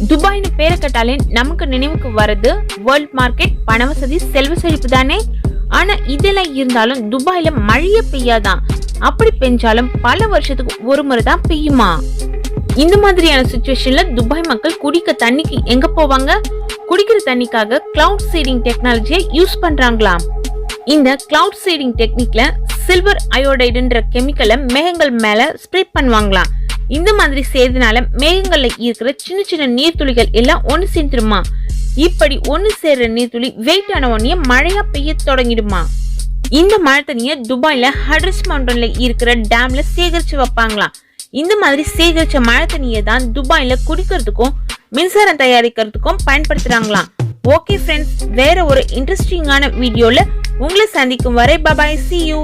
துபாய்னு பேரை கேட்டாலே நமக்கு நினைவுக்கு வர்றது வேர்ல்ட் மார்க்கெட், பணவசதி, செல்வ செழிப்பு தானே. ஆனா இதெல்லாம் இருந்தாலும் துபாயில மழையே பெய்யாதான். அப்படி பெஞ்சாலும் பல வருஷத்துக்கு ஒரு முறை தான் பெய்யுமா. இந்த மாதிரியான சிச்சுவேஷன்ல துபாய் மக்கள் குடிக்க தண்ணிக்கு எங்க போவாங்க? குடிக்கிற தண்ணிக்காக கிளவுட் சீடிங் டெக்னாலஜியை யூஸ் பண்றாங்களாம். இந்த கிளவுட் சீடிங் டெக்னிக்ல சில்வர் அயோடைடுன்ற கெமிக்கலை மேகங்கள் மேல ஸ்ப்ரே பண்ணுவாங்களாம். இந்த மாதிரி செய்தனால மேகங்கள்ல இருக்கிற சின்ன சின்ன நீர்த்துளிகள் எல்லாம் ஒன்னு சேர்ந்துருமா. இப்படி ஒன்னு சேர்ற நீர்த்துளி வெயிட் ஆன உடனே மழையா பெய்ய தொடங்கிடுமா. இந்த மழை தண்ணிய துபாய்ல ஹட்ரஸ் மவுண்டன்ல இருக்கிற டேம்ல சேகரிச்சு வைப்பாங்களாம். இந்த மாதிரி சேகரிச்ச மழை தண்ணியை தான் துபாய்ல குடிக்கிறதுக்கும் மின்சாரம் தயாரிக்கிறதுக்கும் பயன்படுத்துறாங்களாம். ஓகே ஃப்ரெண்ட்ஸ், வேற ஒரு இன்ட்ரெஸ்டிங்கான வீடியோல உங்களை சந்திக்கும் வரை பபாய், see you.